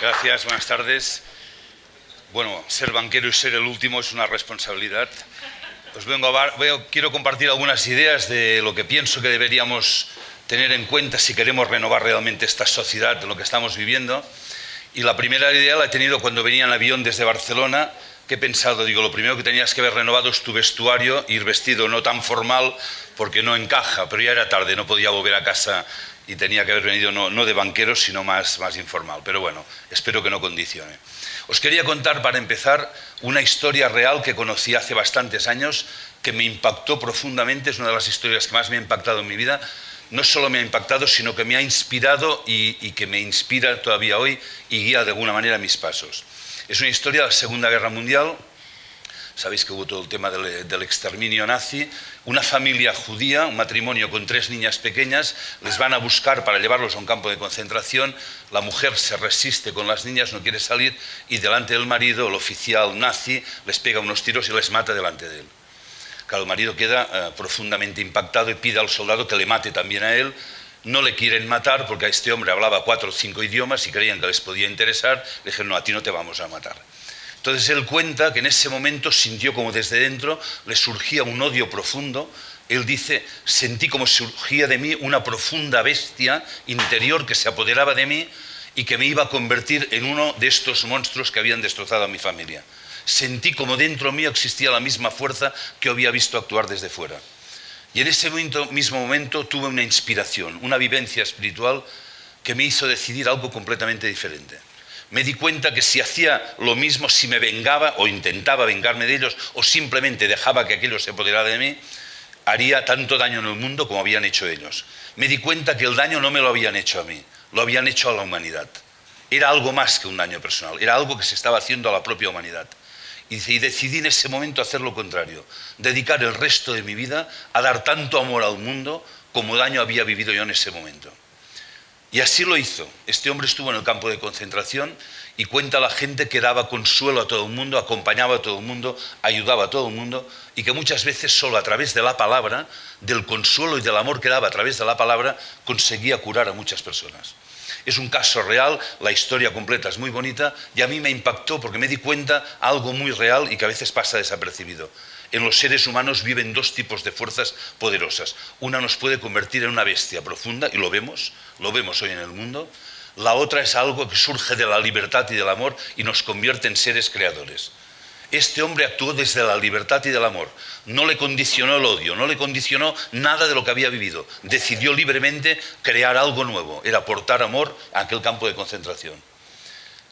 Gracias, buenas tardes. Bueno, ser banquero y ser el último es una responsabilidad. Quiero compartir algunas ideas de lo que pienso que deberíamos tener en cuenta si queremos renovar realmente esta sociedad de lo que estamos viviendo. Y la primera idea la he tenido cuando venía en avión desde Barcelona, que he pensado, lo primero que tenías que haber renovado es tu vestuario, ir vestido no tan formal porque no encaja, pero ya era tarde, no podía volver a casa y tenía que haber venido no de banquero, sino más informal. Pero bueno, espero que no condicione. Os quería contar, para empezar, una historia real que conocí hace bastantes años, que me impactó profundamente. Es una de las historias que más me ha impactado en mi vida. No solo me ha impactado, sino que me ha inspirado y que me inspira todavía hoy y guía de alguna manera mis pasos. Es una historia de la Segunda Guerra Mundial. Sabéis que hubo todo el tema del exterminio nazi. Una familia judía, un matrimonio con 3 niñas pequeñas, les van a buscar para llevarlos a un campo de concentración. La mujer se resiste con las niñas, no quiere salir, y delante del marido, el oficial nazi, les pega unos tiros y les mata delante de él. Claro, el marido queda profundamente impactado y pide al soldado que le mate también a él. No le quieren matar porque a este hombre hablaba 4 o 5 idiomas y creían que les podía interesar. Le dijeron, no, a ti no te vamos a matar. Entonces él cuenta que en ese momento sintió como desde dentro le surgía un odio profundo. Él dice, sentí como surgía de mí una profunda bestia interior que se apoderaba de mí y que me iba a convertir en uno de estos monstruos que habían destrozado a mi familia. Sentí como dentro mío existía la misma fuerza que había visto actuar desde fuera. Y en ese mismo momento tuve una inspiración, una vivencia espiritual que me hizo decidir algo completamente diferente. Me di cuenta que si hacía lo mismo, si me vengaba o intentaba vengarme de ellos o simplemente dejaba que aquello se apoderara de mí, haría tanto daño en el mundo como habían hecho ellos. Me di cuenta que el daño no me lo habían hecho a mí, lo habían hecho a la humanidad. Era algo más que un daño personal, era algo que se estaba haciendo a la propia humanidad. Y decidí en ese momento hacer lo contrario, dedicar el resto de mi vida a dar tanto amor al mundo como daño había vivido yo en ese momento. Y así lo hizo. Este hombre estuvo en el campo de concentración y cuenta a la gente que daba consuelo a todo el mundo, acompañaba a todo el mundo, ayudaba a todo el mundo, y que muchas veces solo a través de la palabra, del consuelo y del amor que daba a través de la palabra, conseguía curar a muchas personas. Es un caso real, la historia completa es muy bonita y a mí me impactó porque me di cuenta algo muy real y que a veces pasa desapercibido. En los seres humanos viven 2 tipos de fuerzas poderosas. Una nos puede convertir en una bestia profunda, y lo vemos hoy en el mundo. La otra es algo que surge de la libertad y del amor y nos convierte en seres creadores. Este hombre actuó desde la libertad y del amor. No le condicionó el odio, no le condicionó nada de lo que había vivido. Decidió libremente crear algo nuevo. Era aportar amor a aquel campo de concentración.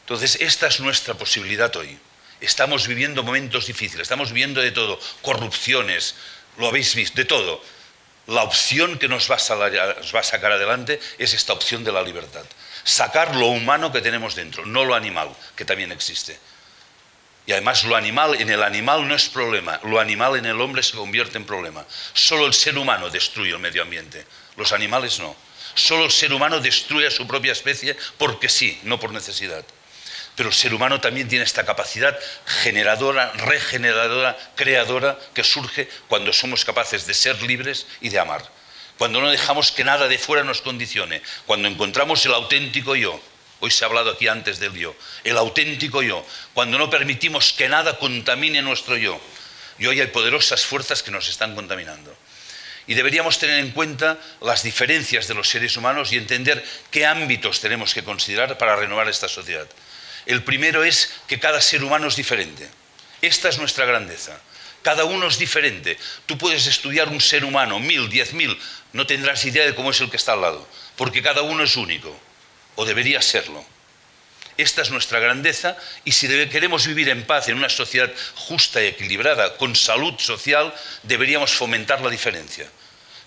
Entonces, esta es nuestra posibilidad hoy. Estamos viviendo momentos difíciles, estamos viviendo de todo, corrupciones, lo habéis visto, de todo. La opción que nos va a sacar adelante es esta opción de la libertad. Sacar lo humano que tenemos dentro, no lo animal, que también existe. Y además lo animal en el animal no es problema, lo animal en el hombre se convierte en problema. Solo el ser humano destruye el medio ambiente, los animales no. Solo el ser humano destruye a su propia especie porque sí, no por necesidad. Pero el ser humano también tiene esta capacidad generadora, regeneradora, creadora, que surge cuando somos capaces de ser libres y de amar. Cuando no dejamos que nada de fuera nos condicione, cuando encontramos el auténtico yo. Hoy se ha hablado aquí antes del yo, el auténtico yo, cuando no permitimos que nada contamine nuestro yo. Y hoy hay poderosas fuerzas que nos están contaminando. Y deberíamos tener en cuenta las diferencias de los seres humanos y entender qué ámbitos tenemos que considerar para renovar esta sociedad. El primero es que cada ser humano es diferente. Esta es nuestra grandeza. Cada uno es diferente. Tú puedes estudiar un ser humano, 1000, 10.000, no tendrás idea de cómo es el que está al lado, porque cada uno es único, o debería serlo. Esta es nuestra grandeza, y si queremos vivir en paz en una sociedad justa y equilibrada, con salud social, deberíamos fomentar la diferencia.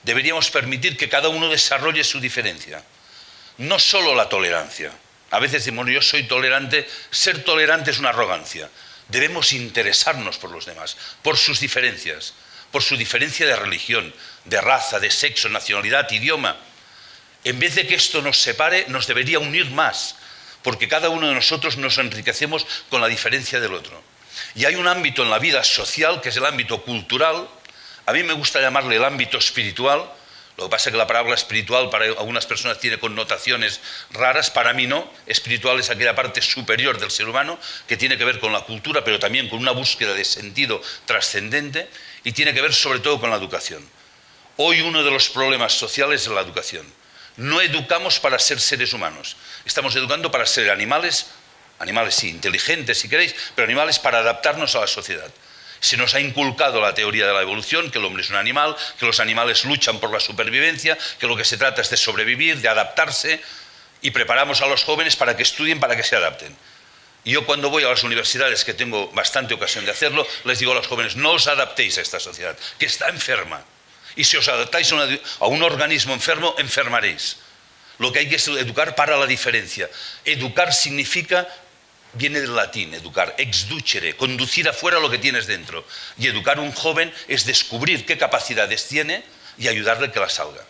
Deberíamos permitir que cada uno desarrolle su diferencia. No solo la tolerancia. A veces decimos, yo soy tolerante. Ser tolerante es una arrogancia. Debemos interesarnos por los demás, por sus diferencias, por su diferencia de religión, de raza, de sexo, nacionalidad, idioma. En vez de que esto nos separe, nos debería unir más, porque cada uno de nosotros nos enriquecemos con la diferencia del otro. Y hay un ámbito en la vida social, que es el ámbito cultural. A mí me gusta llamarle el ámbito espiritual. Lo que pasa es que la palabra espiritual para algunas personas tiene connotaciones raras, para mí no. Espiritual es aquella parte superior del ser humano que tiene que ver con la cultura, pero también con una búsqueda de sentido trascendente y tiene que ver sobre todo con la educación. Hoy uno de los problemas sociales es la educación. No educamos para ser seres humanos, estamos educando para ser animales sí, inteligentes si queréis, pero animales para adaptarnos a la sociedad. Se nos ha inculcado la teoría de la evolución, que el hombre es un animal, que los animales luchan por la supervivencia, que lo que se trata es de sobrevivir, de adaptarse, y preparamos a los jóvenes para que estudien, para que se adapten. Y yo cuando voy a las universidades, que tengo bastante ocasión de hacerlo, les digo a los jóvenes, no os adaptéis a esta sociedad, que está enferma. Y si os adaptáis a un organismo enfermo, enfermaréis. Lo que hay que es educar para la diferencia. Educar significa... Viene del latín, educar, exducere, conducir afuera lo que tienes dentro. Y educar a un joven es descubrir qué capacidades tiene y ayudarle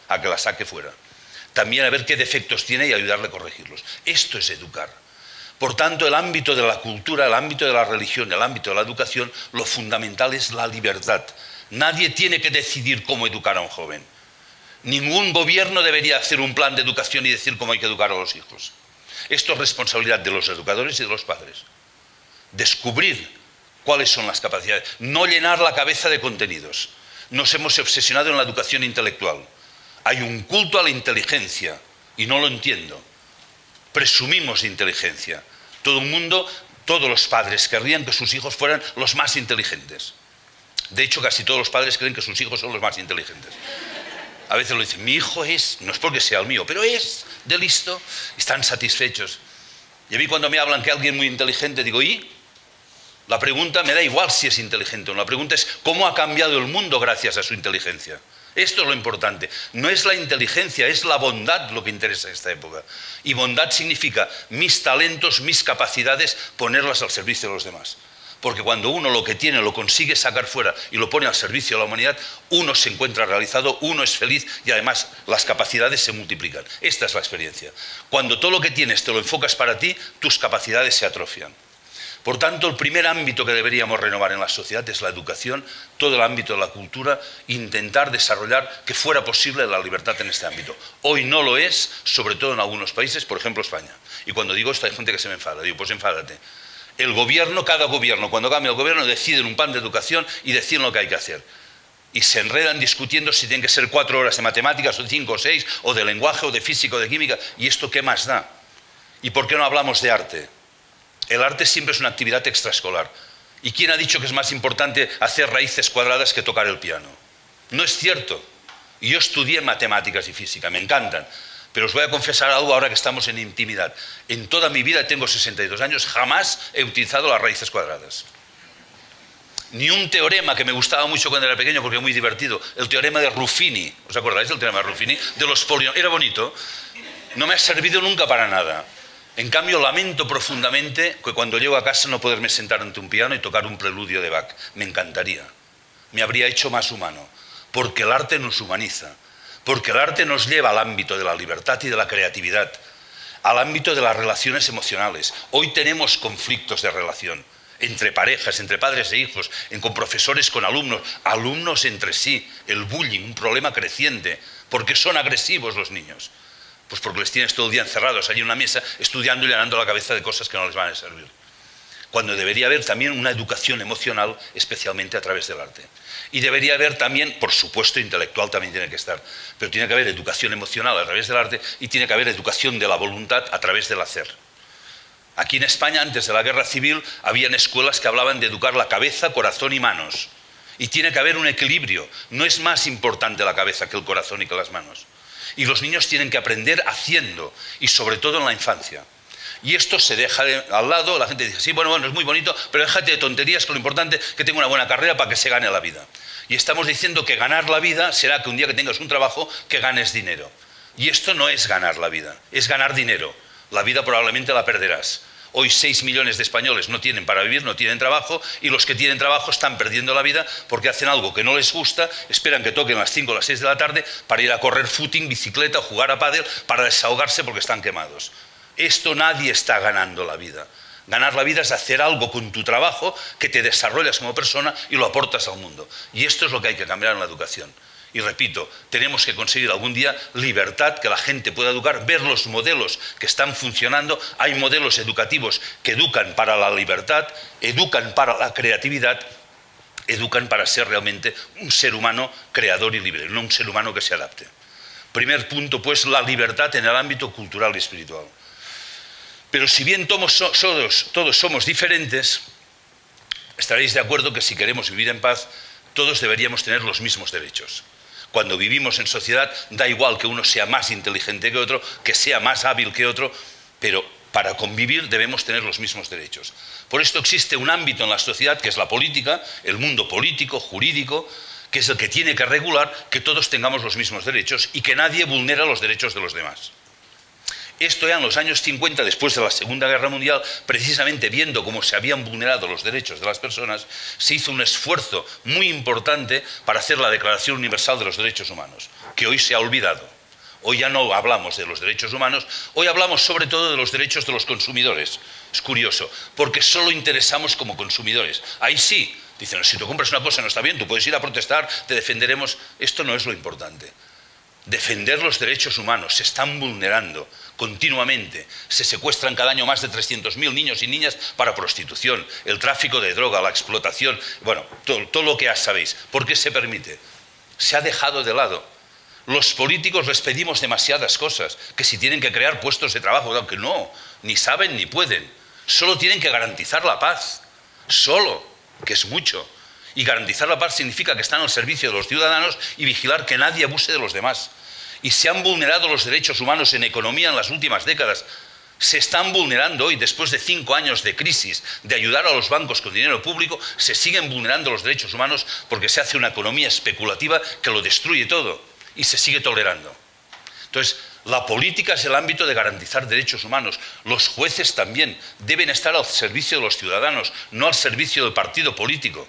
a que la saque fuera. También a ver qué defectos tiene y ayudarle a corregirlos. Esto es educar. Por tanto, el ámbito de la cultura, el ámbito de la religión, el ámbito de la educación, lo fundamental es la libertad. Nadie tiene que decidir cómo educar a un joven. Ningún gobierno debería hacer un plan de educación y decir cómo hay que educar a los hijos. Esto es responsabilidad de los educadores y de los padres. Descubrir cuáles son las capacidades, no llenar la cabeza de contenidos. Nos hemos obsesionado en la educación intelectual. Hay un culto a la inteligencia y no lo entiendo. Presumimos de inteligencia. Todos los padres querrían que sus hijos fueran los más inteligentes. De hecho, casi todos los padres creen que sus hijos son los más inteligentes. A veces lo dicen, mi hijo es, no es porque sea el mío, pero es de listo, están satisfechos. Y a mí cuando me hablan que alguien muy inteligente, digo, ¿y? La pregunta me da igual si es inteligente o no, la pregunta es, ¿cómo ha cambiado el mundo gracias a su inteligencia? Esto es lo importante, no es la inteligencia, es la bondad lo que interesa en esta época. Y bondad significa mis talentos, mis capacidades, ponerlas al servicio de los demás. Porque cuando uno lo que tiene lo consigue sacar fuera y lo pone al servicio de la humanidad, uno se encuentra realizado, uno es feliz y además las capacidades se multiplican. Esta es la experiencia. Cuando todo lo que tienes te lo enfocas para ti, tus capacidades se atrofian. Por tanto, el primer ámbito que deberíamos renovar en la sociedad es la educación, todo el ámbito de la cultura, intentar desarrollar que fuera posible la libertad en este ámbito. Hoy no lo es, sobre todo en algunos países, por ejemplo España. Y cuando digo esto hay gente que se me enfada, digo, pues enfádate. El gobierno, cada gobierno, cuando cambia el gobierno, deciden un plan de educación y deciden lo que hay que hacer. Y se enredan discutiendo si tienen que ser 4 horas de matemáticas, o 5 o 6, o de lenguaje, o de física, o de química. ¿Y esto qué más da? ¿Y por qué no hablamos de arte? El arte siempre es una actividad extraescolar. ¿Y quién ha dicho que es más importante hacer raíces cuadradas que tocar el piano? No es cierto. Y yo estudié matemáticas y física, me encantan. Pero os voy a confesar algo ahora que estamos en intimidad. En toda mi vida, tengo 62 años, jamás he utilizado las raíces cuadradas. Ni un teorema que me gustaba mucho cuando era pequeño porque era muy divertido. El teorema de Ruffini. ¿Os acordáis del teorema de Ruffini? De los polinomios. Era bonito. No me ha servido nunca para nada. En cambio, lamento profundamente que cuando llego a casa no poderme sentar ante un piano y tocar un preludio de Bach. Me encantaría. Me habría hecho más humano. Porque el arte nos humaniza. Porque el arte nos lleva al ámbito de la libertad y de la creatividad, al ámbito de las relaciones emocionales. Hoy tenemos conflictos de relación, entre parejas, entre padres e hijos, con profesores con alumnos, alumnos entre sí, el bullying, un problema creciente. ¿Por qué son agresivos los niños? Pues porque les tienes todo el día encerrados allí en una mesa, estudiando y llenando la cabeza de cosas que no les van a servir. Cuando debería haber también una educación emocional, especialmente a través del arte. Y debería haber también, por supuesto, intelectual también tiene que estar, pero tiene que haber educación emocional a través del arte y tiene que haber educación de la voluntad a través del hacer. Aquí en España, antes de la Guerra Civil, habían escuelas que hablaban de educar la cabeza, corazón y manos. Y tiene que haber un equilibrio. No es más importante la cabeza que el corazón y que las manos. Y los niños tienen que aprender haciendo, y sobre todo en la infancia. Y esto se deja al lado, la gente dice, sí, bueno, es muy bonito, pero déjate de tonterías, que lo importante es que tenga una buena carrera para que se gane la vida. Y estamos diciendo que ganar la vida será que un día que tengas un trabajo, que ganes dinero. Y esto no es ganar la vida, es ganar dinero. La vida probablemente la perderás. Hoy 6 millones de españoles no tienen para vivir, no tienen trabajo, y los que tienen trabajo están perdiendo la vida porque hacen algo que no les gusta, esperan que toquen las 5 o las 6 de la tarde para ir a correr footing, bicicleta, jugar a pádel, para desahogarse porque están quemados. Esto nadie está ganando la vida. Ganar la vida es hacer algo con tu trabajo que te desarrollas como persona y lo aportas al mundo. Y esto es lo que hay que cambiar en la educación. Y repito, tenemos que conseguir algún día libertad, que la gente pueda educar, ver los modelos que están funcionando. Hay modelos educativos que educan para la libertad, educan para la creatividad, educan para ser realmente un ser humano creador y libre, no un ser humano que se adapte. Primer punto, pues, la libertad en el ámbito cultural y espiritual. Pero si bien todos somos diferentes, estaréis de acuerdo que si queremos vivir en paz, todos deberíamos tener los mismos derechos. Cuando vivimos en sociedad, da igual que uno sea más inteligente que otro, que sea más hábil que otro, pero para convivir debemos tener los mismos derechos. Por esto existe un ámbito en la sociedad que es la política, el mundo político, jurídico, que es el que tiene que regular que todos tengamos los mismos derechos y que nadie vulnera los derechos de los demás. Esto ya en los años 50, después de la Segunda Guerra Mundial, precisamente viendo cómo se habían vulnerado los derechos de las personas, se hizo un esfuerzo muy importante para hacer la Declaración Universal de los Derechos Humanos, que hoy se ha olvidado. Hoy ya no hablamos de los derechos humanos, hoy hablamos sobre todo de los derechos de los consumidores. Es curioso, porque solo interesamos como consumidores. Ahí sí, dicen, si tú compras una cosa no está bien, tú puedes ir a protestar, te defenderemos. Esto no es lo importante. Defender los derechos humanos, se están vulnerando continuamente. Se secuestran cada año más de 300.000 niños y niñas para prostitución, el tráfico de droga, la explotación, bueno, todo lo que ya sabéis. ¿Por qué se permite? Se ha dejado de lado. Los políticos les pedimos demasiadas cosas, que si tienen que crear puestos de trabajo, aunque no, ni saben ni pueden. Solo tienen que garantizar la paz, solo, que es mucho. Y garantizar la paz significa que están al servicio de los ciudadanos y vigilar que nadie abuse de los demás. Y se han vulnerado los derechos humanos en economía en las últimas décadas. Se están vulnerando hoy, después de 5 años de crisis, de ayudar a los bancos con dinero público, se siguen vulnerando los derechos humanos porque se hace una economía especulativa que lo destruye todo y se sigue tolerando. Entonces, la política es el ámbito de garantizar derechos humanos. Los jueces también deben estar al servicio de los ciudadanos, no al servicio del partido político.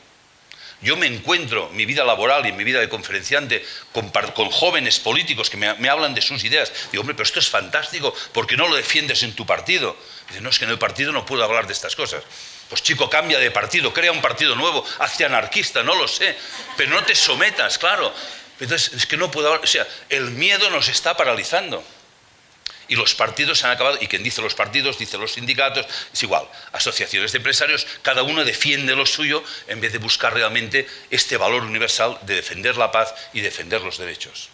Yo me encuentro en mi vida laboral y en mi vida de conferenciante con jóvenes políticos que me hablan de sus ideas. Digo, hombre, pero esto es fantástico, ¿por qué no lo defiendes en tu partido? Dice, no, es que en el partido no puedo hablar de estas cosas. Pues chico, cambia de partido, crea un partido nuevo, hazte anarquista, no lo sé, pero no te sometas, claro. Entonces, es que no puedo hablar, o sea, el miedo nos está paralizando. Y los partidos han acabado, y quien dice los partidos, dice los sindicatos, es igual, asociaciones de empresarios, cada uno defiende lo suyo en vez de buscar realmente este valor universal de defender la paz y defender los derechos.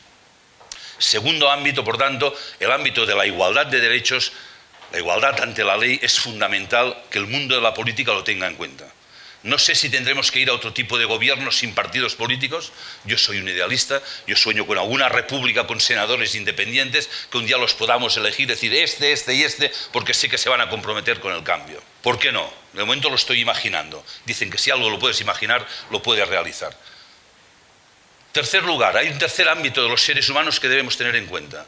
Segundo ámbito, por tanto, el ámbito de la igualdad de derechos, la igualdad ante la ley, es fundamental que el mundo de la política lo tenga en cuenta. No sé si tendremos que ir a otro tipo de gobierno sin partidos políticos. Yo soy un idealista, yo sueño con alguna república con senadores independientes que un día los podamos elegir, decir este y este, porque sé que se van a comprometer con el cambio. ¿Por qué no? De momento lo estoy imaginando. Dicen que si algo lo puedes imaginar, lo puedes realizar. Tercer lugar, hay un tercer ámbito de los seres humanos que debemos tener en cuenta.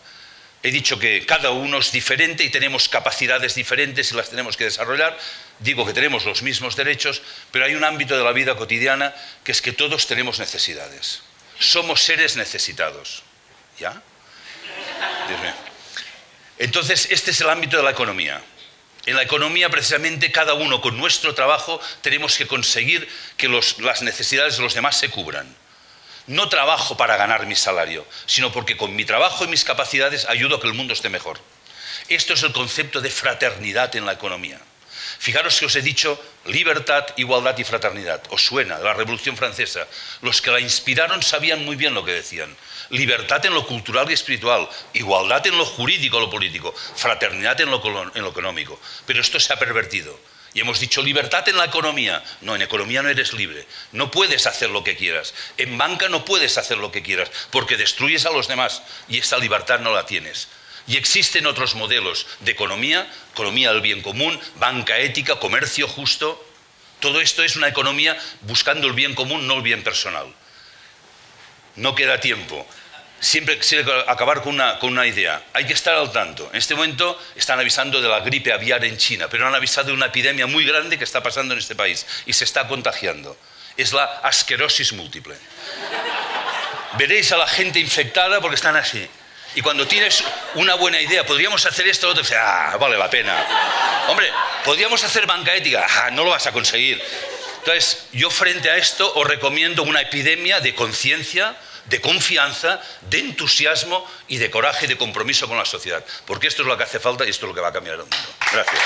He dicho que cada uno es diferente y tenemos capacidades diferentes y las tenemos que desarrollar. Digo que tenemos los mismos derechos, pero hay un ámbito de la vida cotidiana que es que todos tenemos necesidades. Somos seres necesitados. ¿Ya? Dios mío. Entonces, este es el ámbito de la economía. En la economía, precisamente, cada uno con nuestro trabajo tenemos que conseguir que las necesidades de los demás se cubran. No trabajo para ganar mi salario, sino porque con mi trabajo y mis capacidades ayudo a que el mundo esté mejor. Esto es el concepto de fraternidad en la economía. Fijaros que os he dicho libertad, igualdad y fraternidad. ¿Os suena? De la Revolución Francesa. Los que la inspiraron sabían muy bien lo que decían. Libertad en lo cultural y espiritual, igualdad en lo jurídico, lo político, fraternidad en lo económico. Pero esto se ha pervertido. Y hemos dicho libertad en la economía. No, en economía no eres libre. No puedes hacer lo que quieras. En banca no puedes hacer lo que quieras, porque destruyes a los demás y esa libertad no la tienes. Y existen otros modelos de economía, economía del bien común, banca ética, comercio justo. Todo esto es una economía buscando el bien común, no el bien personal. No queda tiempo. Siempre quisiera acabar con una idea. Hay que estar al tanto. En este momento están avisando de la gripe aviar en China, pero han avisado de una epidemia muy grande que está pasando en este país y se está contagiando. Es la asquerosis múltiple. Veréis a la gente infectada porque están así. Y cuando tienes una buena idea, podríamos hacer esto, otro, dices, vale la pena. Hombre, podríamos hacer banca ética, no lo vas a conseguir. Entonces, yo frente a esto os recomiendo una epidemia de conciencia, de confianza, de entusiasmo y de coraje y de compromiso con la sociedad. Porque esto es lo que hace falta y esto es lo que va a cambiar el mundo. Gracias.